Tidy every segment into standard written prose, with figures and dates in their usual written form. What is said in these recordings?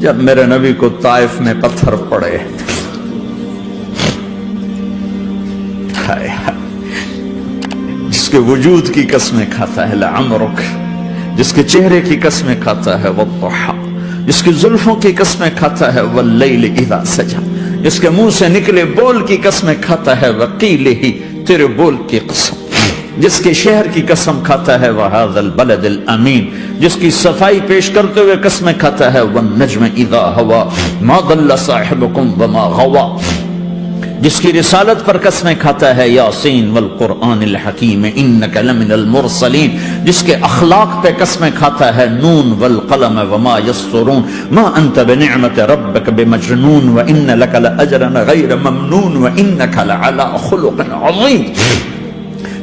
جب میرے نبی کو طائف میں پتھر پڑے، جس کے وجود کی قسمیں کھاتا ہے لعمرک، جس کے چہرے کی قسمیں کھاتا ہے والضحی، جس کی زلفوں کی قسمیں کھاتا ہے واللیل اذا سجا، جس کے منہ سے نکلے بول کی قسمیں کھاتا ہے وقیلہ، تیرے بول کی قسم، جس کے شہر کی قسم کھاتا ہے وہذا البلد الامین، جس کی صفائی پیش کرتے ہوئے قسمیں کھاتا ہے والنجم اذا ہوا ما ضل صاحبکم وما غوا، جس کی رسالت پر قسمیں کھاتا ہے یاسین والقرآن الحکیم انک لمن المرسلین، جس کے اخلاق پہ قسمیں کھاتا ہے نون والقلم وما یسطرون ما انت بنعمت ربک بمجنون وان لک لاجرا غیر ممنون وانک لعلی خلق عظیم،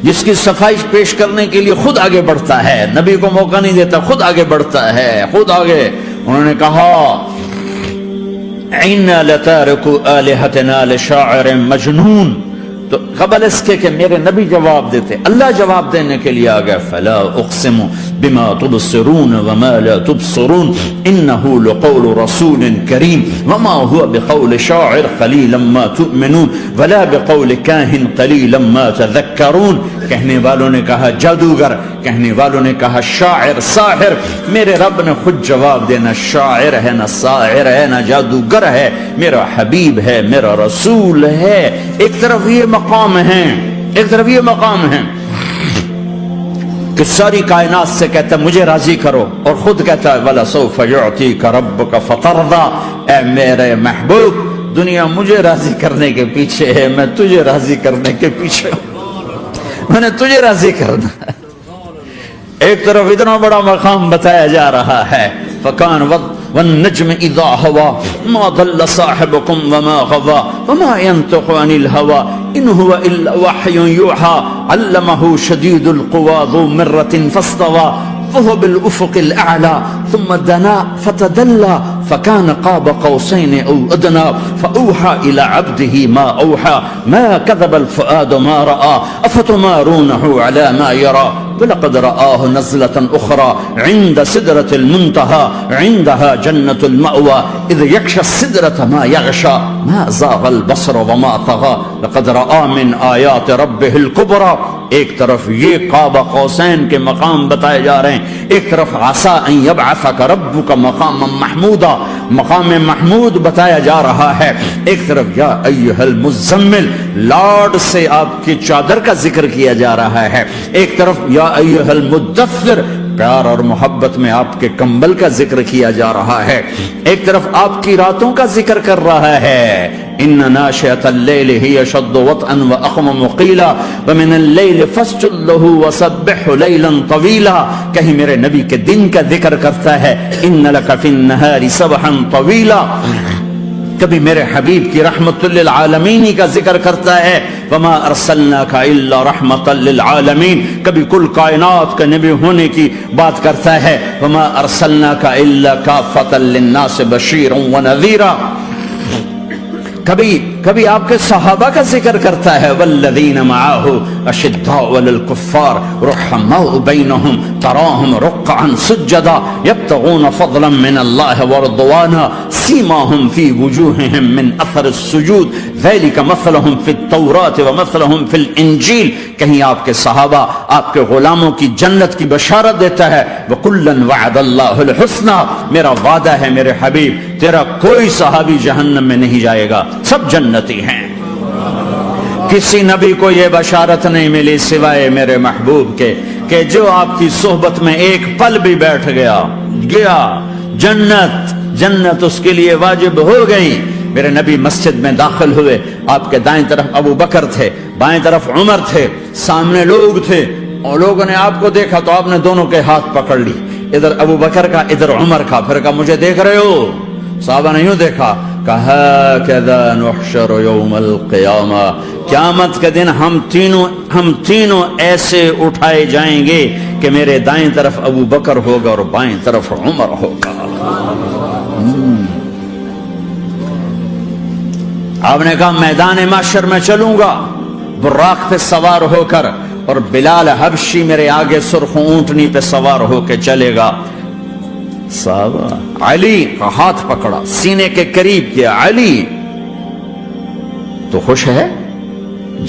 جس کی صفائی پیش کرنے کے لیے خود آگے بڑھتا ہے، نبی کو موقع نہیں دیتا، خود آگے بڑھتا ہے، خود آگے۔ انہوں نے کہا اِنَّا لَتَارِكُ آلِهَتِنَا لِشَاعِرٍ مَجْنُونَ، تو قبل اس کے کہ میرے نبی جواب دیتے، اللہ جواب دینے کے لیے آگیا فَلَا أُقْسِمُ بِمَا تُبْصِرُونَ وَمَا لَا تُبْصِرُونَ إِنَّهُ لَقَوْلُ رَسُولٍ كَرِيمٍ وَمَا هُوَ بِقَوْلِ شَاعِرٍ قَلِيلًا مَا تُؤْمِنُونَ وَلَا بِقَوْلِ كَاهِنٍ قَلِيلًا مَا تَذَكَّرُونَ۔ کہنے والوں نے کہا جادوگر، کہنے والوں نے کہا شاعر، ساحر، میرے رب نے خود جواب دینا شاعر ہے، نہ ساحر ہے، نہ جادوگر ہے، میرا حبیب ہے، میرا رسول ہے۔ ایک طرف یہ مقام ہے، ایک طرف یہ مقام ہے کہ ساری کائنات سے کہتا ہے مجھے راضی کرو، اور خود کہتا ہے وَلَسَوْفَ يُعْطِيكَ رَبُّكَ فَتَرْضَىٰ، اے میرے محبوب دنیا مجھے راضی کرنے کے پیچھے ہے، میں تجھے راضی کرنے کے پیچھے ہوں، میں نے تجھے راضی کرنا ہے۔ ایک طرف اتنا بڑا مقام بتایا جا رہا ہے فَكَانَ وَالنَّجْمِ إِذَا هَوَىٰ مَا ضَلَّ صَاحِبُكُمْ وَمَا غَوَىٰ وَمَا يَنطِقُ عَنِ الْهَوَىٰ إِنْ هُوَ إِلَّا وَحْيٌ يُوحَىٰ عَلَّمَهُ شَدِيدُ الْقُوَىٰ ذُو مِرَّةٍ فَاسْتَوَىٰ وَهُوَ بِالْأُفُقِ الْأَعْلَىٰ ثُمَّ دَنَا فَتَدَلَّىٰ فَكَانَ قَابَ قَوْسَيْنِ أَوْ أَدْنَىٰ فَأَوْحَىٰ إِلَىٰ عَبْدِهِ مَا أَوْحَىٰ مَا كَذَبَ الْفُؤَادُ مَا رَأَىٰ أَفَتُمَارُونَهُ عَلَىٰ مَا يَرَىٰ وَلَقَدْ رَآهُ نَزْلَةً أُخْرَىٰ عِندَ سِدْرَةِ الْمُنتَهَىٰ عِندَهَا جَنَّةُ الْمَأْوَىٰ إِذْ يَغْشَى السِّدْرَةَ مَا يَغْشَىٰ مَا زَاغَ الْبَصَرُ وَمَا طَغَىٰ لَقَدْ رَآ مِنْ آيَاتِ رَبِّهِ الْكُبْرَىٰ۔ ایک طرف یہ قاب قوسین کے مقام بتائے جا رہے ہیں، ایک طرف عسیٰ ان یبعثک ربک مقاما محمودا، مقام محمود بتایا جا رہا ہے، ایک طرف یا ایھا المزمل، لارڈ سے آپ کی چادر کا ذکر کیا جا رہا ہے، ایک طرف یا ایھا المدثر، پیار اور محبت میں آپ کے کمبل کا ذکر کیا جا رہا ہے، ایک طرف آپ کی راتوں کا ذکر کر رہا ہے ان ناشئۃ اللیل ہی اشد وطئا واقوم قیلا ومن اللیل فاسجد لہ وسبحہ لیلا طویلا، کہیں میرے نبی کے دن کا ذکر کرتا ہے ان لک فی النہار سبحا طویلا، کبھی میرے حبیب کی رحمت للعالمین کا ذکر کرتا ہے وما ارسلناک الا رحمتا للعالمین، کبھی کل کائنات کا نبی ہونے کی بات کرتا ہے وما ارسلناک الا کافتا للناس بشیرا ونذیرا، کبھی آپ کے صحابہ کا ذکر کرتا ہے والذین معاہ اشداء علی الکفار رحماء بینہم تراہم رکعا سجدا یبتغون فضلا من اللہ ورضوانا سیماہم فی وجوہہم من اثر السجود ذلک مثلہم فی التوراۃ ومثلہم فی الانجیل، کہیں آپ کے صحابہ آپ کے غلاموں کی جنت کی بشارت دیتا ہے وکلا وعد اللہ الحسنى، میرا وعدہ ہے میرے حبیب تیرا کوئی صحابی جہنم میں نہیں جائے گا، سب جنتی ہیں۔ کسی نبی کو یہ بشارت نہیں ملی سوائے میرے محبوب کے کہ جو آپ کی صحبت میں ایک پل بھی بیٹھ گیا جنت اس کے لیے واجب ہو گئی۔ میرے نبی مسجد میں داخل ہوئے، آپ کے دائیں طرف ابو بکر تھے، بائیں طرف عمر تھے، سامنے لوگ تھے، اور لوگوں نے آپ کو دیکھا تو آپ نے دونوں کے ہاتھ پکڑ لی، ادھر ابو بکر کا ادھر عمر کا، پھر کہا مجھے دیکھ رہے ہو؟ صحابہ نے یوں دیکھا، کہا کذا نحشر یوم القیامہ، قیامت کے دن ہم تینوں ایسے اٹھائے جائیں گے کہ میرے دائیں طرف ابو بکر ہوگا اور بائیں طرف عمر ہوگا۔ آپ نے کہا میدان محشر میں چلوں گا براق پہ سوار ہو کر، اور بلال حبشی میرے آگے سرخ اونٹنی پہ سوار ہو کے چلے گا، صحابہ علی کا ہاتھ پکڑا، سینے کے قریب کیا، علی تو خوش ہے؟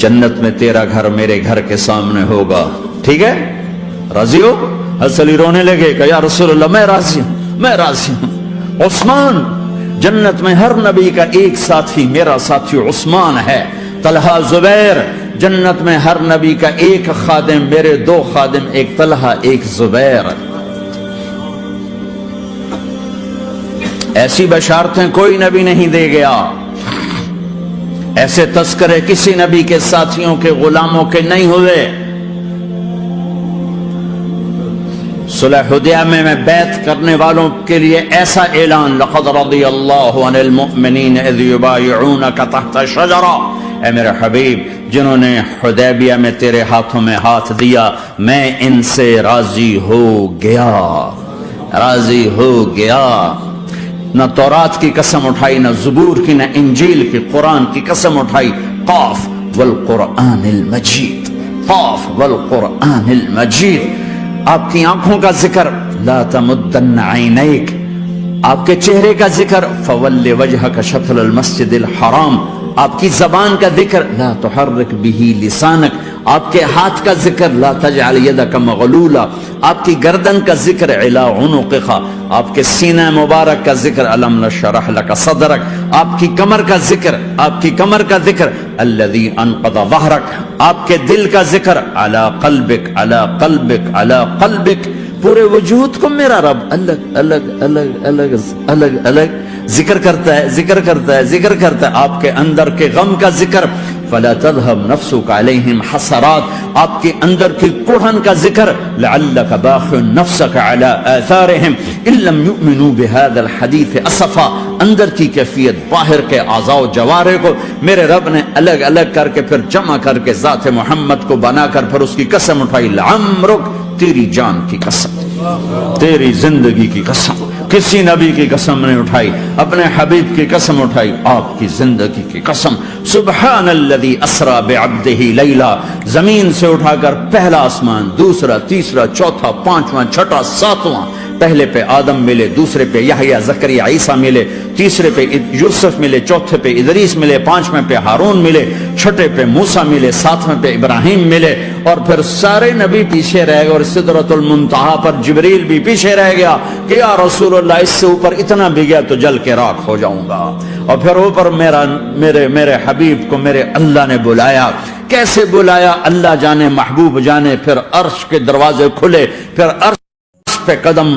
جنت میں تیرا گھر میرے گھر کے سامنے ہوگا، ٹھیک ہے؟ راضی ہو؟ حضرت علی رونے لگے کہ یا رسول اللہ میں راضی ہوں، میں راضی ہوں۔ عثمان، جنت میں ہر نبی کا ایک ساتھی میرا ساتھی عثمان ہے۔ طلحہ، زبیر، جنت میں ہر نبی کا ایک خادم میرے دو خادم، ایک طلحہ ایک زبیر۔ ایسی بشارتیں کوئی نبی نہیں دے گیا، ایسے تذکرے کسی نبی کے ساتھیوں کے غلاموں کے نہیں ہوئے۔ صلح حدیبیہ میں بیعت کرنے والوں کے لیے ایسا اعلان، لقد رضی اللہ عن المؤمنین اذ یبایعونک تحت الشجرہ، اے میرے حبیب جنہوں نے حدیبیہ میں تیرے ہاتھوں میں ہاتھ دیا میں ان سے راضی ہو گیا، راضی ہو گیا۔ نہ تورات کی قسم اٹھائی، نہ زبور کی، نہ انجیل کی، قرآن کی قسم اٹھائی۔ قاف والقرآن المجید، قاف والقرآن المجید۔ آپ کی آنکھوں کا ذکر، لا تمدن عینیک، آپ کے چہرے کا ذکر، فول وجہک شطر المسجد الحرام، آپ کی زبان کا ذکر، لا تحرک بہ لسانک، آپ کے ہاتھ کا ذکر، لا تجعل یدک مغلولا، آپ کی گردن کا ذکر، علی عنقک، آپ کے سینہ مبارک کا ذکر، الم نشرح لک صدرک، آپ کی کمر کا ذکر، آپ کی کمر کا ذکر، الذی انقض ظہرک، آپ کے دل کا ذکر، علی قلبک، علی قلبک، علی قلبک۔ پورے وجود کو میرا رب الگ الگ الگ الگ الگ الگ ذکر کرتا ہے، ذکر کرتا ہے، ذکر کرتا ہے۔ آپ کے اندر کے غم کا ذکر، فلا تذهب نفسك عليهم حسرات، آپ کے اندر کی کوڑھن کا ذکر، لعلك باخع نفسك على آثارهم ان لم يؤمنوا بهذا الحديث اسفا، اندر کی کیفیت باہر کے اعضاء و جوارح کو میرے رب نے الگ الگ کر کے پھر جمع کر کے ذات محمد کو بنا کر پھر اس کی قسم اٹھائی، لعمرک، تیری جان کی قسم، تیری زندگی کی قسم۔ کسی نبی کی قسم نہیں اٹھائی، اپنے حبیب کی قسم اٹھائی، آپ کی زندگی کی قسم۔ سبحان الذی اسری بعبدہ لیلا، زمین سے اٹھا کر پہلا آسمان، دوسرا، تیسرا، چوتھا، پانچواں، چھٹا، ساتواں، پہلے پہ آدم ملے، دوسرے پہ یحییٰ، زکریا، عیسیٰ ملے، تیسرے پہ یوسف ملے، چوتھے پہ ادریس ملے، پانچویں پہ ہارون ملے، چھٹے پہ موسیٰ ملے، ساتویں پہ ابراہیم ملے، اور پھر سارے نبی پیچھے رہ گئے، اور سدرۃ المنتہا پر جبریل بھی پیچھے رہ گیا کہ یا رسول اللہ اس سے اوپر اتنا بھی گیا تو جل کے راکھ ہو جاؤں گا۔ اور پھر اوپر میرے حبیب کو میرے اللہ نے بلایا۔ کیسے بلایا اللہ جانے، محبوب جانے۔ پھر عرش کے دروازے کھلے، پھر عرش پہ قدم،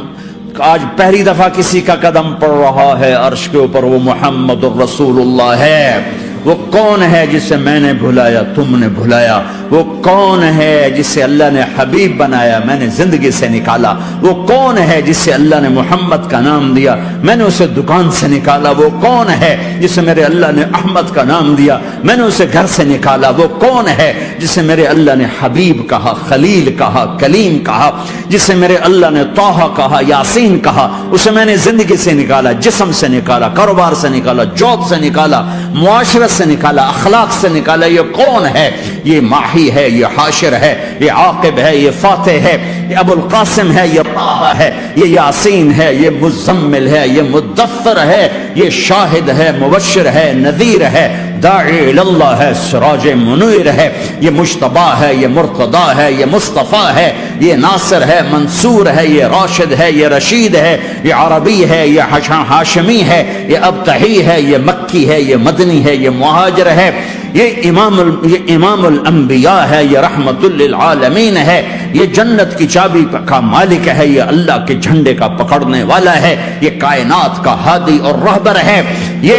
آج پہلی دفعہ کسی کا قدم پڑ رہا ہے عرش کے اوپر، وہ محمد الرسول اللہ ہے۔ وہ کون ہے جسے میں نے بھلایا، تم نے بھلایا؟ وہ کون ہے جسے اللہ نے حبیب بنایا، میں نے زندگی سے نکالا؟ وہ کون ہے جسے اللہ نے محمد کا نام دیا، میں نے اسے دکان سے نکالا؟ وہ کون ہے جسے میرے اللہ نے احمد کا نام دیا، میں نے اسے گھر سے نکالا؟ وہ کون ہے جسے میرے اللہ نے حبیب کہا، خلیل کہا، کلیم کہا، جسے میرے اللہ نے طٰہٰ کہا، یاسین کہا؟ اسے میں نے زندگی سے نکالا، جسم سے نکالا، کاروبار سے نکالا، جاب سے نکالا، معاشرت سے نکالا، اخلاق سے نکالا۔ یہ کون ہے؟ یہ ماہی ہے، یہ حاشر ہے، یہ عاقب ہے، یہ فاتح ہے، یہ ابو القاسم ہے، یہ طٰہٰ ہے، یہ یاسین ہے، یہ مزمل ہے، یہ مدثر ہے، یہ شاہد ہے، مبشر ہے، نذیر ہے، داعی اللہ ہے، سراج منیر ہے، یہ مجتبی ہے، یہ مرتضی ہے، یہ مصطفیٰ ہے، یہ ناصر ہے، منصور ہے، یہ راشد ہے، یہ رشید ہے، یہ عربی ہے، یہ ہاشمی ہے، یہ ابتحی ہے، یہ مکی ہے، یہ مدنی ہے، یہ مہاجر ہے، یہ امام الانبیاء ہے، یہ رحمت للعالمین ہے، یہ جنت کی چابی کا مالک ہے، یہ اللہ کے جھنڈے کا پکڑنے والا ہے، یہ کائنات کا ہادی اور رہبر ہے، یہ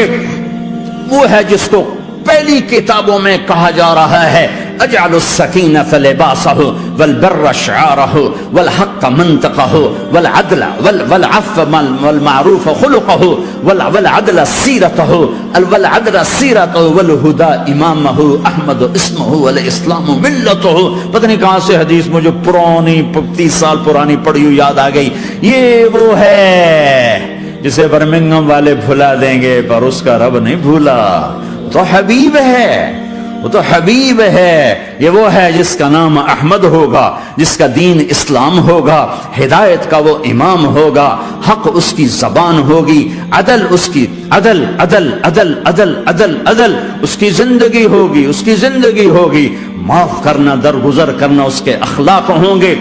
وہ ہے جس کو پہلی کتابوں میں کہا جا رہا ہے اجعل السکینۃ لباسہ والبر شعارہ والحق منطقہ والعدل والعفو والمعروف خلقہ والعدل سیرتہ والہدى امامہ احمد اسمہ والاسلام ملتہ۔ پتہ نہیں کہاں سے حدیث مجھے پرانی 30 سال پرانی پڑھی ہوئی یاد آ گئی۔ یہ وہ ہے جسے برمنگم والے بھلا دیں گے پر اس کا رب نہیں بھولا، تو حبیب ہے، وہ تو حبیب ہے، یہ وہ ہے جس کا نام احمد ہوگا، جس کا دین اسلام ہوگا، ہدایت کا وہ امام ہوگا، حق اس کی زبان ہوگی، عدل اس کی عدل عدل عدل عدل عدل عدل اس کی زندگی ہوگی، اس کی زندگی ہوگی، معاف کرنا، درگزر کرنا اس کے اخلاق ہوں گے،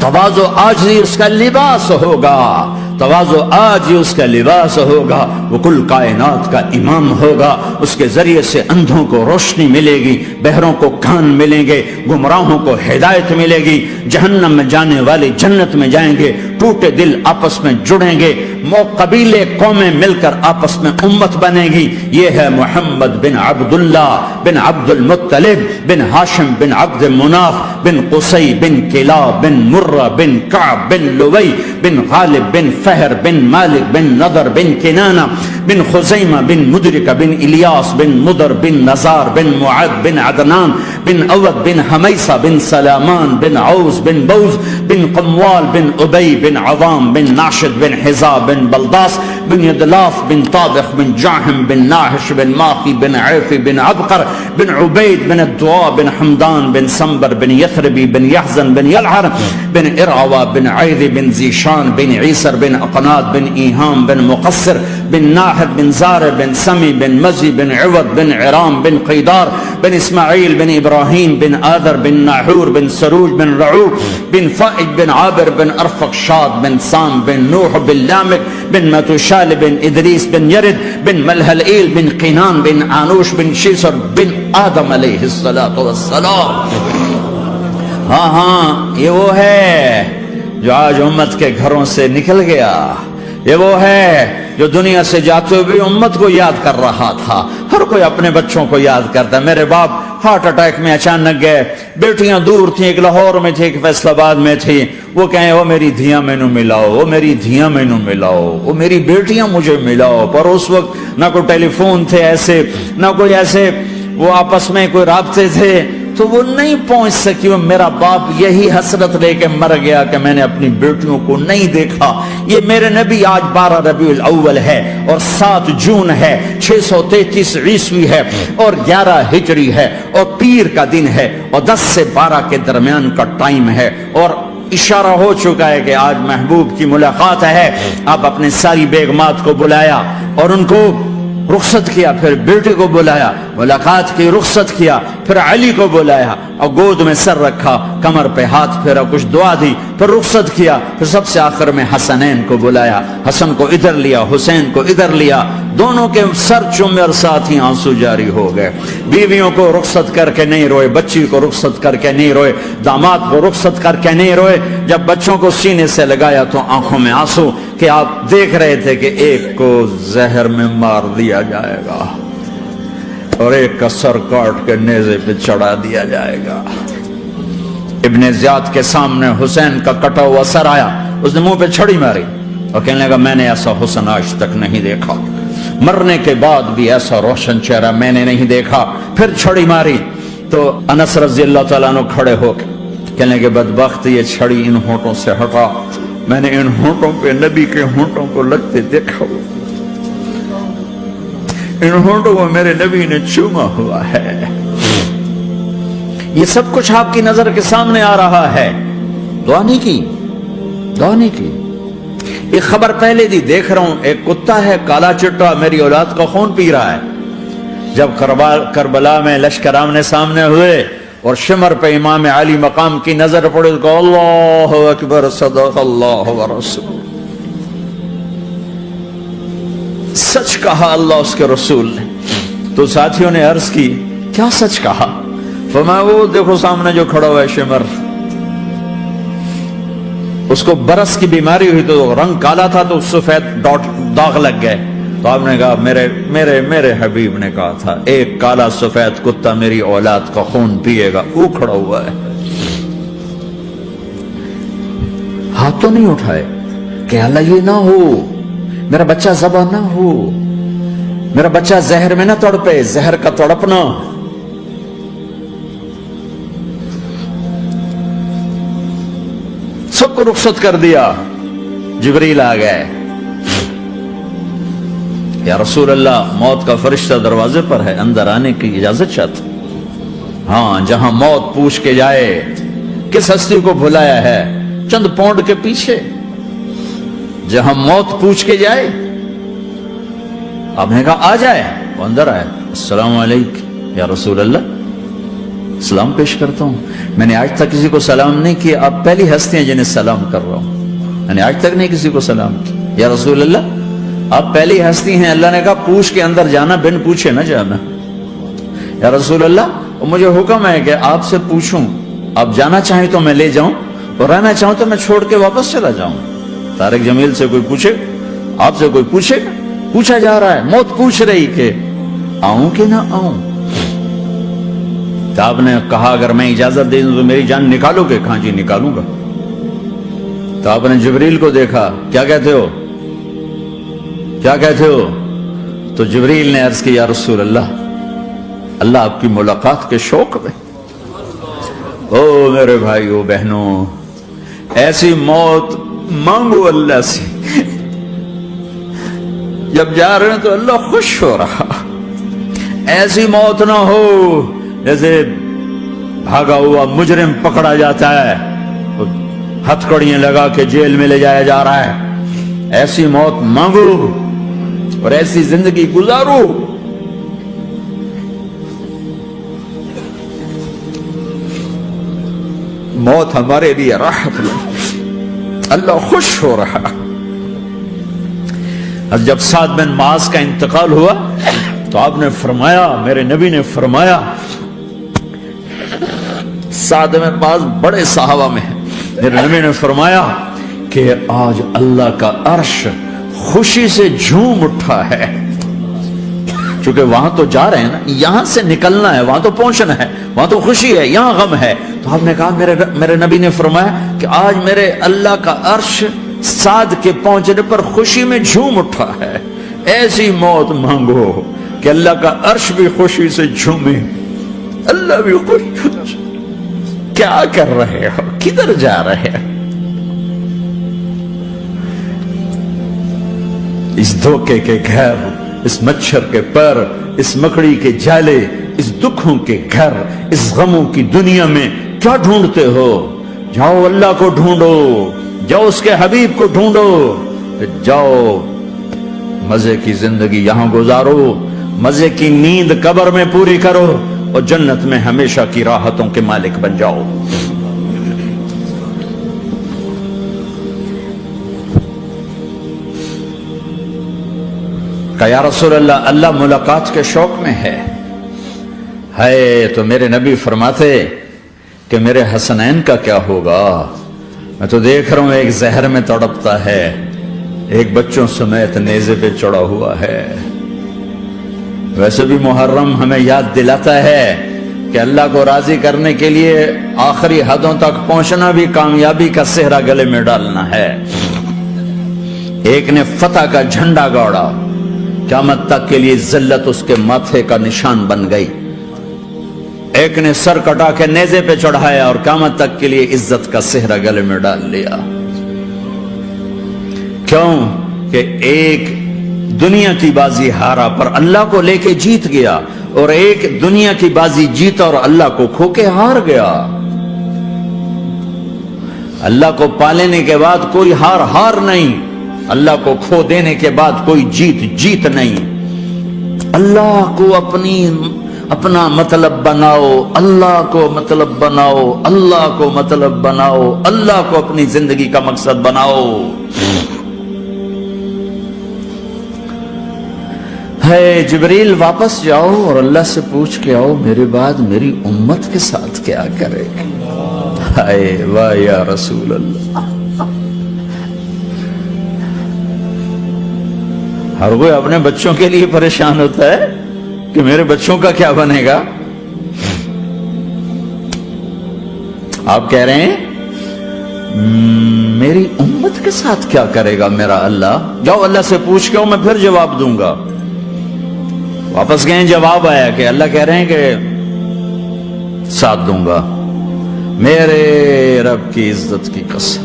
تواضع عاجزی اس کا لباس ہوگا، تواضع آج اس کا لباس ہوگا، وہ کل کائنات کا امام ہوگا، اس کے ذریعے سے اندھوں کو روشنی ملے گی، بہروں کو کان ملیں گے، گمراہوں کو ہدایت ملے گی، جہنم میں جانے والے جنت میں جائیں گے، ٹوٹے دل آپس میں جڑیں گے، قبیلے قومیں مل کر آپس میں امت بنے گی۔ یہ ہے محمد بن عبداللہ بن عبد المطلب بن ہاشم بن عبد مناف بن قصی بن کلاب بن مرہ بن کعب بن لوی بن غالب بن فہر بن مالک بن نضر بن کنانہ بن خزیمہ بن مدرکہ بن الیاس بن مدر بن نزار بن معد بن عدنان بن اود بن حمیسہ بن سلامان بن عوز بن بوز بن قموال بن ابی بن عوام بن ناشد بن حزاب بن بلداس بن یدلاف بن طابخ بن جاہم بن ناحش بن ماخی بن عیفی بن عبقر بن عبید بن الدعاء بن حمدان بن سنبر بن یثربی بن یحزن بن یلعر بن ارعوا بن عیذ بن زیشان بن عیسر بن اقناد بن ایہام بن مقصر بن ناحد بن زار بن سمی بن مزی بن عوض بن عرام بن قیدار بن اسماعیل بن ابراہیم بن آدر بن ناحور بن سروج بن رعوب بن فائج بن عابر بن ارفق شاد بن سام بن نوح بن لامک بن متوشال بن ادریس بن یرد بن ملہلئیل بن قینان بن آنوش بن شیسر بن آدم علیہ السلام۔ ہاں ہاں، یہ وہ ہے جو آج امت کے گھروں سے نکل گیا، یہ وہ ہے جو دنیا سے جاتے ہوئے امت کو یاد کر رہا تھا۔ ہر کوئی اپنے بچوں کو یاد کرتا ہے۔ میرے باپ ہارٹ اٹیک میں اچانک گئے، بیٹیاں دور تھیں، ایک لاہور میں تھی، ایک فیصل آباد میں تھی، وہ کہیں وہ میری دھیاں مینوں ملاؤ، وہ میری دھیاں مینوں ملاؤ، وہ میری بیٹیاں مجھے ملاؤ۔ پر اس وقت نہ کوئی ٹیلی فون تھے ایسے، نہ کوئی ایسے وہ آپس میں کوئی رابطے تھے، تو وہ نہیں پہنچ سکی۔ وہ میرا باپ یہی حسرت لے کے مر گیا کہ میں نے اپنی بیٹیوں کو نہیں دیکھا۔ یہ میرے نبی آج 12 ربیع الاول ہے اور 7 جون ہے، 633 عیسوی ہے اور 11 ہجری ہے اور پیر کا دن ہے اور 10 سے 12 کے درمیان کا ٹائم ہے، اور اشارہ ہو چکا ہے کہ آج محبوب کی ملاقات ہے۔ آپ اپنے ساری بیگمات کو بلایا اور ان کو رخصت کیا، پھر بیٹے کو بلایا، ملاقات کی، رخصت کیا، پھر علی کو بلایا اور گود میں سر رکھا، کمر پہ ہاتھ پھیرا، کچھ دعا دی، پھر رخصت کیا، پھر سب سے آخر میں حسنین کو بلایا، حسن کو ادھر لیا، حسین کو ادھر لیا، دونوں کے سر چومے اور ساتھ ہی آنسو جاری ہو گئے۔ بیویوں کو رخصت کر کے نہیں روئے، بچی کو رخصت کر کے نہیں روئے، داماد کو رخصت کر کے نہیں روئے، جب بچوں کو سینے سے لگایا تو آنکھوں میں آنسو، کہ آپ دیکھ رہے تھے کہ ایک کو زہر میں مار دیا جائے گا اور ایک کا سر کاٹ کے نیزے پہ چڑھا دیا جائے گا۔ ابن زیاد کے سامنے حسین کا کٹا ہوا سر آیا، اس نے منہ پہ چھڑی ماری اور کہنے لگا میں نے ایسا حسن آج تک نہیں دیکھا، مرنے کے بعد بھی ایسا روشن چہرہ میں نے نہیں دیکھا۔ پھر چھڑی ماری تو انس رضی اللہ تعالیٰ عنہ کھڑے ہو کے کہنے لگے بدبخت، یہ چھڑی ان ہونٹوں سے ہٹا، میں نے ان ہونٹوں پہ نبی کے ہونٹوں کو لگتے دیکھا، ان ہونٹوں کو میرے نبی نے چوما ہوا ہے۔ یہ سب کچھ آپ کی نظر کے سامنے آ رہا ہے، دعا نہیں کی، دعا نہیں کی۔ ایک خبر پہلے دی دیکھ رہا ہوں، ایک کتا ہے کالا چٹا میری اولاد کا خون پی رہا ہے۔ جب کربلا میں لشکر آمنے سامنے ہوئے اور شمر پہ امام علی مقام کی نظر پڑے تو کہا اللہ اکبر صدق اللہ ورسول، سچ کہا اللہ اس کے رسول نے۔ تو ساتھیوں نے عرض کی کیا سچ کہا؟ فرمایا وہ دیکھو سامنے جو کھڑا ہوا ہے شمر، اس کو برس کی بیماری ہوئی تو رنگ کالا تھا تو سفید داغ لگ گئے، تو آپ نے کہا میرے حبیب نے کہا تھا ایک کالا سفید کتا میری اولاد کا خون پیے گا، وہ کھڑا ہوا ہے۔ ہاتھ تو نہیں اٹھائے کہ اللہ یہ نہ ہو، میرا بچہ ذبح نہ ہو، میرا بچہ زہر میں نہ تڑپے، زہر کا تڑپنا۔ سب کو رخصت کر دیا، جبریل آ گئے، یا رسول اللہ موت کا فرشتہ دروازے پر ہے، اندر آنے کی اجازت چاہتا. ہاں، جہاں موت پوچھ کے جائے کس ہستی کو بھلایا ہے چند پونڈ کے پیچھے، جہاں موت پوچھ کے جائے. آپ نے کہا آ جائے، وہ اندر آئے. السلام علیکم یا رسول اللہ، سلام پیش کرتا ہوں. میں نے آج تک کسی کو سلام نہیں کیا، آپ پہلی ہستی ہیں جنہیں سلام کر رہا ہوں. میں نے آج تک نہیں کسی کو سلام کیا. یا رسول اللہ آپ پہلی ہستی ہیں. اللہ نے کہا پوچھ کے اندر جانا، بن پوچھے نہ جانا. یا رسول اللہ مجھے حکم ہے کہ آپ سے پوچھوں، آپ جانا چاہیں تو میں لے جاؤں اور رہنا چاہوں تو میں چھوڑ کے واپس چلا جاؤں. طارق جمیل سے کوئی پوچھے، آپ سے کوئی پوچھے، پوچھا جا رہا ہے. موت پوچھ رہی کہ آؤں کہ نہ آؤں. تو آپ نے کہا اگر میں اجازت دے دوں تو میری جان نکالو گے؟ کہاں جی نکالوں گا. تو آپ نے جبریل کو دیکھا، کیا کہتے ہو، کیا کہتے ہو؟ تو جبریل نے عرض کی یا رسول اللہ، اللہ آپ کی ملاقات کے شوق میں. او میرے بھائیو بہنوں، ایسی موت مانگو اللہ سے. جب جا رہے ہیں تو اللہ خوش ہو رہا. ایسی موت نہ ہو جیسے بھاگا ہوا مجرم پکڑا جاتا ہے، ہتھکڑیاں لگا کے جیل میں لے جایا جا رہا ہے. ایسی موت مانگو اور ایسی زندگی گزارو. موت ہمارے لیے راحت ہے، اللہ خوش ہو رہا. جب سعد بن معاذ کا انتقال ہوا تو آپ نے فرمایا، میرے نبی نے فرمایا، سعد بن معاذ بڑے صحابہ میں ہیں، میرے نبی نے فرمایا کہ آج اللہ کا عرش خوشی سے جھوم اٹھا ہے. چونکہ وہاں تو جا رہے ہیں نا، یہاں سے نکلنا ہے، وہاں تو پہنچنا ہے، وہاں تو خوشی ہے، یہاں غم ہے. تو آپ نے کہا، میرے نبی نے فرمایا کہ آج میرے اللہ کا عرش سعد کے پہنچنے پر خوشی میں جھوم اٹھا ہے. ایسی موت مانگو کہ اللہ کا عرش بھی خوشی سے جھومے، اللہ بھی خوش. کیا کر رہے ہو، کدھر جا رہے ہو؟ اس دھوکے کے گھر، اس مچھر کے پر، اس مکڑی کے جالے، اس دکھوں کے گھر، اس غموں کی دنیا میں کیا ڈھونڈتے ہو؟ جاؤ اللہ کو ڈھونڈو، جاؤ اس کے حبیب کو ڈھونڈو، جاؤ مزے کی زندگی یہاں گزارو، مزے کی نیند قبر میں پوری کرو اور جنت میں ہمیشہ کی راحتوں کے مالک بن جاؤ. کہ یا رسول اللہ، اللہ ملاقات کے شوق میں ہے. تو میرے نبی فرماتے کہ میرے حسنین کا کیا ہوگا؟ میں تو دیکھ رہا ہوں ایک زہر میں تڑپتا ہے، ایک بچوں سمیت نیزے پہ چڑھا ہوا ہے. ویسے بھی محرم ہمیں یاد دلاتا ہے کہ اللہ کو راضی کرنے کے لیے آخری حدوں تک پہنچنا بھی کامیابی کا صحرا گلے میں ڈالنا ہے. ایک نے فتح کا جھنڈا گاڑا، قیامت تک کے لیے ذلت اس کے ماتھے کا نشان بن گئی. ایک نے سر کٹا کے نیزے پہ چڑھایا اور قیامت تک کے لیے عزت کا صحرا گلے میں ڈال لیا. کیوں کہ ایک دنیا کی بازی ہارا پر اللہ کو لے کے جیت گیا، اور ایک دنیا کی بازی جیتا اور اللہ کو کھو کے ہار گیا. اللہ کو پالینے کے بعد کوئی ہار نہیں، اللہ کو کھو دینے کے بعد کوئی جیت نہیں. اللہ کو اپنا مطلب بناؤ، اللہ کو مطلب بناؤ، اللہ کو مطلب بناؤ، اللہ کو اپنی زندگی کا مقصد بناؤ. جبریل واپس جاؤ اور اللہ سے پوچھ کے آؤ میرے بعد میری امت کے ساتھ کیا کرے. واہ یا رسول اللہ. ہر کوئی اپنے بچوں کے لیے پریشان ہوتا ہے کہ میرے بچوں کا کیا بنے گا. آپ کہہ رہے ہیں میری امت کے ساتھ کیا کرے گا میرا اللہ. جاؤ اللہ سے پوچھ کے میں پھر جواب دوں گا. واپس گئے، جواب آیا کہ اللہ کہہ رہے ہیں کہ ساتھ دوں گا. میرے رب کی عزت کی قسم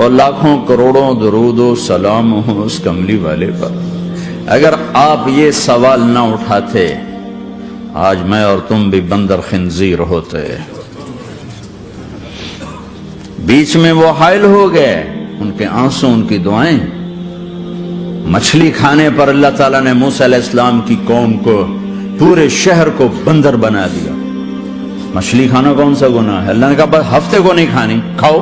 اور لاکھوں کروڑوں درود و سلام ہوں اس کملی والے پر اگر آپ یہ سوال نہ اٹھاتے آج میں اور تم بھی بندر خنزیر ہوتے. بیچ میں وہ حائل ہو گئے، ان کے آنسو، ان کی دعائیں. مچھلی کھانے پر اللہ تعالیٰ نے موسیٰ علیہ السلام کی قوم کو، پورے شہر کو بندر بنا دیا. مچھلی کھانا کون سا گناہ ہے؟ اللہ نے کہا بس ہفتے کو نہیں کھانی، کھاؤ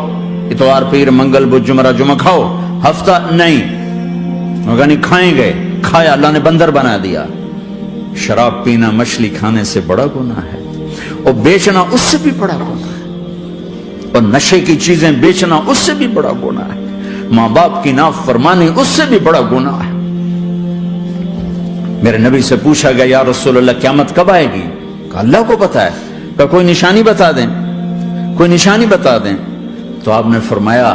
اتوار پیر منگل بدھ جمعہ جمعہ کھاؤ، ہفتہ نہیں. مگر نہیں کھائیں گے، کھایا، اللہ نے بندر بنا دیا. شراب پینا مچھلی کھانے سے بڑا گناہ ہے، اور بیچنا اس سے بھی بڑا گناہ ہے، اور نشے کی چیزیں بیچنا اس سے بھی بڑا گناہ ہے، ماں باپ کی نافرمانی اس سے بھی بڑا گناہ ہے. میرے نبی سے پوچھا گیا یا رسول اللہ قیامت کب آئے گی؟ کہا اللہ کو پتا ہے. کہا کوئی نشانی بتا دیں، کوئی نشانی بتا دیں. تو آپ نے فرمایا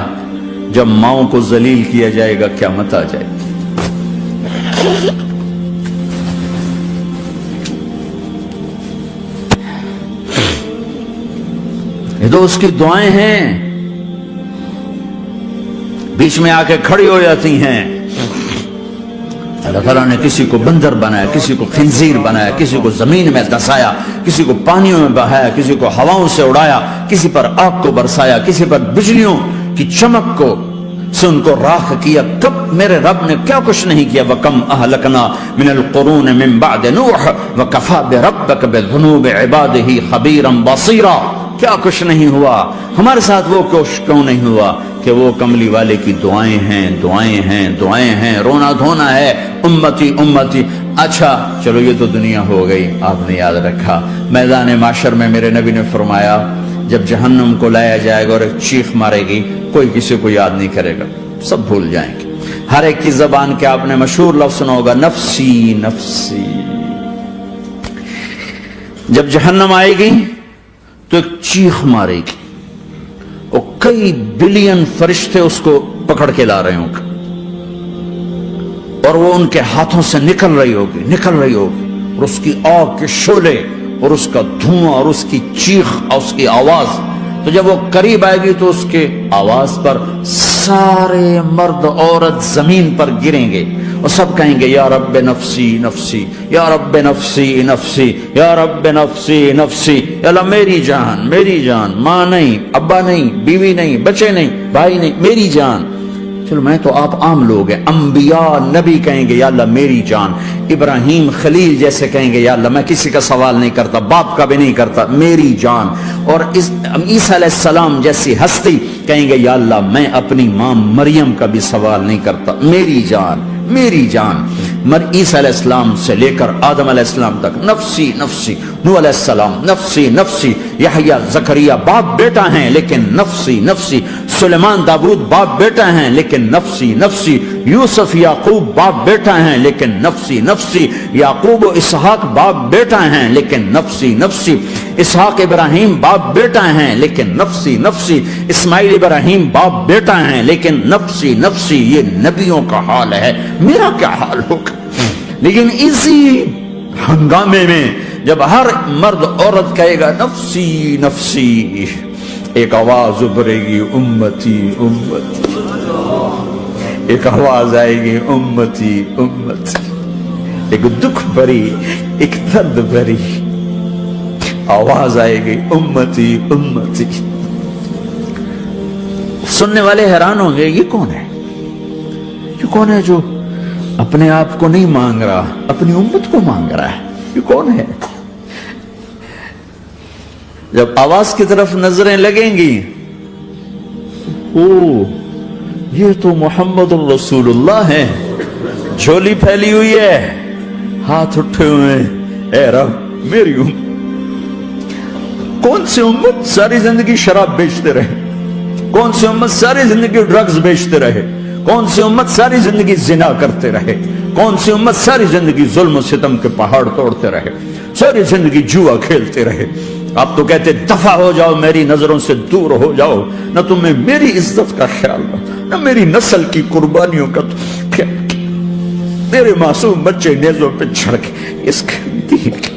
جب ماؤں کو ذلیل کیا جائے گا قیامت آ جائے گی. یہ تو اس کی دعائیں ہیں، بیچ میں آ کے کھڑی ہو جاتی ہیں. اللہ تعالیٰ نے کسی کو بندر بنایا، کسی کو خنزیر بنایا، کسی کو زمین میں دسایا، کسی کو پانیوں میں بہایا، کسی کو ہواؤں سے اڑایا، کسی پر آگ کو برسایا، کسی پر بجلیوں کی چمک کو سے ان کو راکھ کیا. کب میرے رب نے کیا کچھ نہیں کیا. وَكَمْ أَهْلَكْنَا مِنَ الْقُرُونِ مِنْ بَعْدِ نُوحٍ وَكَفَى بِرَبِّكَ بِذُنُوبِ عِبَادِهِ خَبِيرًا بَصِيرًا. کیا کچھ نہیں ہوا ہمارے ساتھ، وہ کچھ کیوں نہیں ہوا کہ وہ کملی والے کی دعائیں ہیں، دعائیں ہیں، دعائیں ہیں، رونا دھونا ہے، امتی امتی. اچھا چلو یہ تو دنیا ہو گئی، آپ نے یاد رکھا. میدان معاشر میں میرے نبی نے فرمایا جب جہنم کو لایا جائے گا اور ایک چیخ مارے گی، کوئی کسی کو یاد نہیں کرے گا، سب بھول جائیں گے. ہر ایک کی زبان کے آپ نے مشہور لفظ سنا ہوگا نفسی نفسی. جب جہنم آئے گی تو ایک چیخ مارے گی، اور کئی بلین فرشتے اس کو پکڑ کے لا رہے ہوں گے، اور وہ ان کے ہاتھوں سے نکل رہی ہوگی، اور اس کی آگ کے شعلے اور اس کا دھواں اور اس کی چیخ اور اس کی آواز. تو جب وہ قریب آئے گی تو اس کے آواز پر سارے مرد عورت زمین پر گریں گے اور سب کہیں گے یا رب نفسی نفسی، یا رب نفسی نفسی، یا رب نفسی نفسی. یا اللہ میری جان، میری جان، ماں نہیں، ابا نہیں، بیوی نہیں، بچے نہیں، بھائی نہیں، میری جان. چلو میں تو آپ عام لوگ ہیں، انبیاء نبی کہیں گے یا اللہ میری جان. ابراہیم خلیل جیسے کہیں گے یا اللہ میں کسی کا سوال نہیں کرتا، باپ کا بھی نہیں کرتا، میری جان. اور عیسیٰ علیہ السلام جیسی ہستی کہیں گے یا اللہ میں اپنی ماں مریم کا بھی سوال نہیں کرتا، میری جان، میری جان. عیسیٰ علیہ السلام سے لے کر آدم علیہ السلام تک نفسی نفسی. نوح علیہ السلام نفسی نفسی. یحییٰ زکریا باپ بیٹا ہیں لیکن نفسی نفسی. سلیمان داؤد باپ بیٹا ہیں لیکن نفسی نفسی. یوسف یعقوب باپ بیٹا ہیں لیکن نفسی نفسی. یعقوب و اسحاق باپ بیٹا ہیں لیکن نفسی نفسی. اسحاق ابراہیم باپ بیٹا ہیں لیکن نفسی نفسی. اسماعیل ابراہیم باپ بیٹا ہیں لیکن نفسی نفسی. یہ نبیوں کا حال ہے، میرا کیا حال ہوگا؟ لیکن اسی ہنگامے میں جب ہر مرد عورت کہے گا نفسی نفسی، ایک آواز ابھرے گی امتی امتی. ایک آواز آئے گی امتی امتی. ایک دکھ بھری، ایک درد بھری آواز آئے گی امتی امتی. سننے والے حیران ہوں گے یہ کون ہے، یہ کون ہے جو اپنے آپ کو نہیں مانگ رہا، اپنی امت کو مانگ رہا ہے، یہ کون ہے؟ جب آواز کی طرف نظریں لگیں گی، او یہ تو محمد الرسول اللہ ہے، جھولی پھیلی ہوئی ہے، ہاتھ اٹھے ہوئے ہیں، اے رب میری امت. کون سی امت ساری زندگی شراب بیچتے رہے؟ کون سی امت ساری زندگی ڈرگز بیچتے رہے؟ کون سی امت ساری زندگی زنا کرتے رہے؟ کون سی امت ساری زندگی ظلم و ستم کے پہاڑ توڑتے رہے؟ ساری زندگی جوا کھیلتے رہے؟ آپ تو کہتے دفع ہو جاؤ، میری نظروں سے دور ہو جاؤ، نہ تمہیں میری عزت کا خیال رہا، نہ میری نسل کی قربانیوں کا خیال کیا. میرے معصوم بچے نیزوں پہ چڑھ کے اس دین کے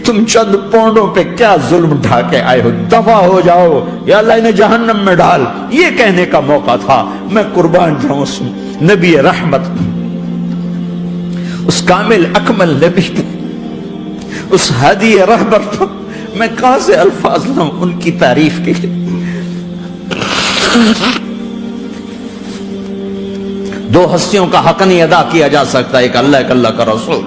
تم چند پونڈوں پہ کیا ظلم ڈھا کے آئے ہو؟ دفع ہو جاؤ، یا اللہ انہیں جہنم میں ڈال. یہ کہنے کا موقع تھا. میں قربان جاؤں نبی رحمت اس کامل اکمل نبی پر، اس ہادی رہبر پر میں کہاں سے الفاظ لاؤں ان کی تعریف کے لیے؟ دو ہستیوں کا حق نہیں ادا کیا جا سکتا، ایک اللہ، ایک اللہ کا رسول۔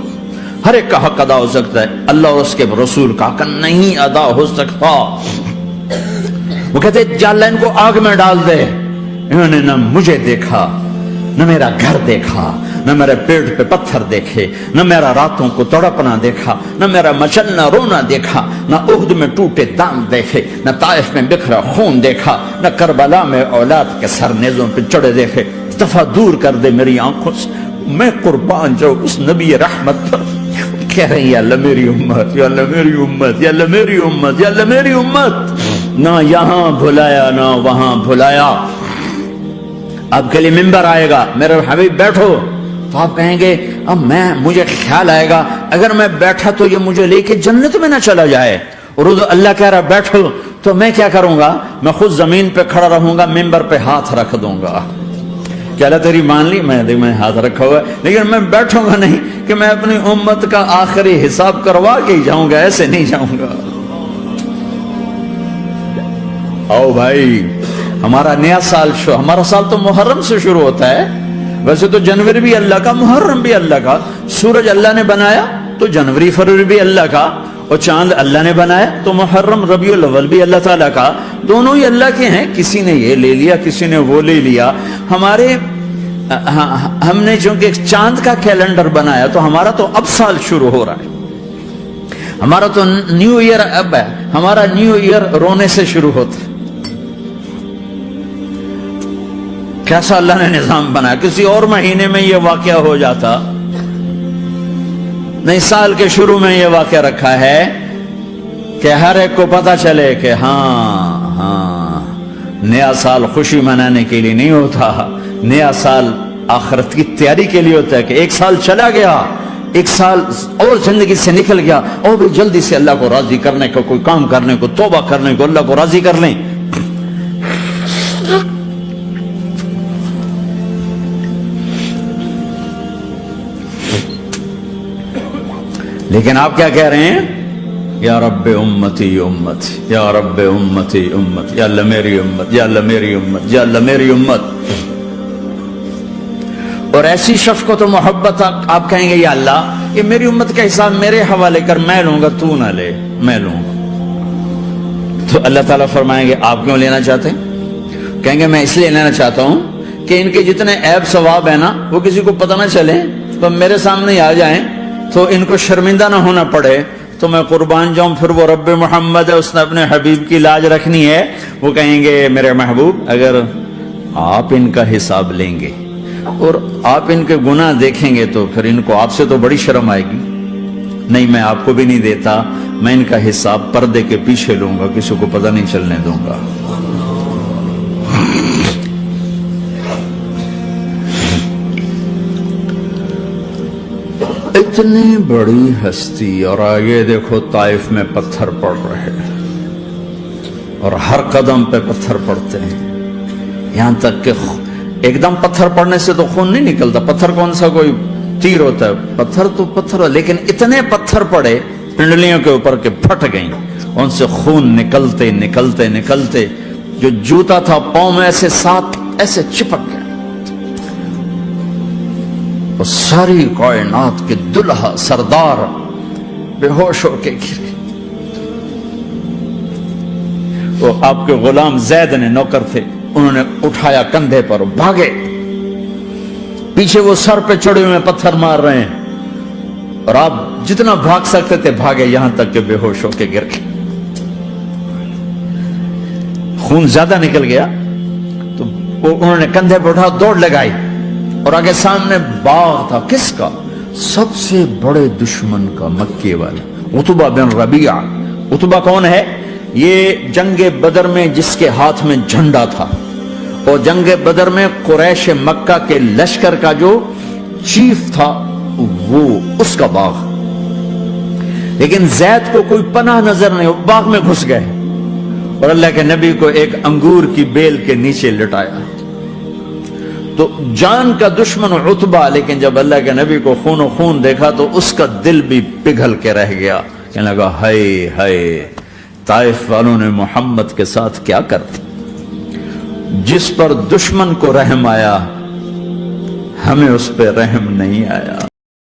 ہر ایک کا حق ادا ہو سکتا ہے، اللہ اور اس کے رسول کا حق نہیں ادا ہو سکتا۔ وہ کہتے جا اللہ ان کو آگ میں ڈال دے، انہوں نے نہ مجھے دیکھا، نہ میرا گھر دیکھا، نہ میرے پیٹ پہ پتھر دیکھے، نہ میرا راتوں کو تڑپنا دیکھا، نہ میرا مچلنا رونا دیکھا، نہ احد میں ٹوٹے دانت دیکھے، نہ طائف میں بکھرا خون دیکھا، نہ کربلا میں اولاد کے سر نیزوں پہ چڑھے دیکھے۔ دفعہ دور کر دے میری آنکھوں سے، میں قربان جاؤں اس نبی رحمت پر۔ کہہ رہے ہیں یا اللہ میری امت، یا اللہ میری امت، یا اللہ میری امت، یا اللہ میری امت، نہ یہاں بھلایا نہ وہاں بھلایا۔ آپ کے لیے ممبر آئے گا، میرے حبیب بیٹھو، تو آپ کہیں گے اب مجھے خیال آئے گا اگر میں بیٹھا تو یہ مجھے لے کے جنت میں نہ چلا جائے، اور اللہ کہہ رہا بیٹھو تو میں کیا کروں گا؟ میں خود زمین پہ کھڑا رہوں گا، ممبر پہ ہاتھ رکھ دوں گا۔ کیا اللہ تیری مان لی؟ میں ہاتھ رکھا ہوا ہے، لیکن میں بیٹھوں گا نہیں کہ میں اپنی امت کا آخری حساب کروا کے ہی جاؤں گا، ایسے نہیں جاؤں گا۔ آؤ بھائی، ہمارا نیا سال ہمارا سال تو محرم سے شروع ہوتا ہے، ویسے تو جنوری بھی اللہ کا، محرم بھی اللہ کا، سورج اللہ نے بنایا تو جنوری فروری بھی اللہ کا، اور چاند اللہ نے بنایا تو محرم ربیع الاول بھی اللہ تعالیٰ کا، دونوں ہی اللہ کے ہیں۔ کسی نے یہ لے لیا، کسی نے وہ لے لیا۔ ہم نے چونکہ ایک چاند کا کیلنڈر بنایا تو ہمارا تو اب سال شروع ہو رہا ہے، ہمارا تو نیو ایئر اب ہے، ہمارا نیو ایئر رونے سے شروع ہوتا ہے۔ کیسا اللہ نے نظام بنایا، کسی اور مہینے میں یہ واقعہ ہو جاتا، نہیں سال کے شروع میں یہ واقعہ رکھا ہے کہ ہر ایک کو پتا چلے کہ ہاں نیا سال خوشی منانے کے لیے نہیں ہوتا، نیا سال آخرت کی تیاری کے لیے ہوتا ہے کہ ایک سال چلا گیا، ایک سال اور زندگی سے نکل گیا، اور بھی جلدی سے اللہ کو راضی کرنے کو، کوئی کام کرنے کو، توبہ کرنے کو، اللہ کو راضی کر لیں۔ لیکن آپ کیا کہہ رہے ہیں؟ یا رب امتی امت، یا رب امتی امت، یا اللہ میری امت، یا اللہ میری امت، یا اللہ میری امت۔ اور ایسی شفقت و محبت آپ کہیں گے یا اللہ یہ میری امت کا حساب میرے حوالے کر، میں لوں گا، تو نہ لے، میں لوں گا۔ تو اللہ تعالیٰ فرمائیں گے آپ کیوں لینا چاہتے ہیں؟ کہیں گے میں اس لیے لینا چاہتا ہوں کہ ان کے جتنے عیب ثواب ہیں نا وہ کسی کو پتہ نہ چلے، تو میرے سامنے آ جائیں تو ان کو شرمندہ نہ ہونا پڑے، تو میں قربان جاؤں۔ پھر وہ رب محمد ہے، اس نے اپنے حبیب کی لاج رکھنی ہے، وہ کہیں گے میرے محبوب اگر آپ ان کا حساب لیں گے اور آپ ان کے گناہ دیکھیں گے تو پھر ان کو آپ سے تو بڑی شرم آئے گی۔ نہیں، میں آپ کو بھی نہیں دیتا، میں ان کا حساب پردے کے پیچھے لوں گا، کسی کو پتہ نہیں چلنے دوں گا۔ اتنی بڑی ہستی، اور آگے دیکھو طائف میں پتھر پڑ رہے ہیں، اور ہر قدم پہ پتھر پڑتے ہیں، یہاں تک کہ ایک دم پتھر پڑنے سے تو خون نہیں نکلتا، پتھر کون سا کوئی تیر ہوتا ہے، پتھر تو پتھر، لیکن اتنے پتھر پڑے پنڈلیوں کے اوپر کہ پھٹ گئیں، ان سے خون نکلتے نکلتے نکلتے جو جوتا تھا پاؤں میں ایسے ساتھ ایسے چپک گئے، اور ساری کائنات کے دلہا سردار بے ہوش ہو کے گرے۔ وہ آپ کے غلام زید نے نوکر تھے، انہوں نے اٹھایا کندھے پر، بھاگے، پیچھے وہ سر پہ چڑھے ہوئے پتھر مار رہے ہیں، اور آپ جتنا بھاگ سکتے تھے بھاگے، یہاں تک کہ بے ہوش ہو کے گر گئے۔ خون زیادہ نکل گیا تو انہوں نے کندھے پہ اٹھا، دوڑ لگائی، اور آگے سامنے باغ تھا، کس کا؟ سب سے بڑے دشمن کا، مکے والا عتبہ بن ربیعہ۔ عتبہ کون ہے؟ یہ جنگ بدر میں جس کے ہاتھ میں جھنڈا تھا، اور جنگ بدر میں قریش مکہ کے لشکر کا جو چیف تھا وہ اس کا باغ۔ لیکن زید کو کوئی پناہ نظر نہیں، وہ باغ میں گھس گئے، اور اللہ کے نبی کو ایک انگور کی بیل کے نیچے لٹایا، تو جان کا دشمن عتبہ، لیکن جب اللہ کے نبی کو خون و خون دیکھا تو اس کا دل بھی پگھل کے رہ گیا، کہنے لگا ہائے ہائے، طائف والوں نے محمد کے ساتھ کیا کر دیا۔ جس پر دشمن کو رحم آیا ہمیں اس پہ رحم نہیں آیا۔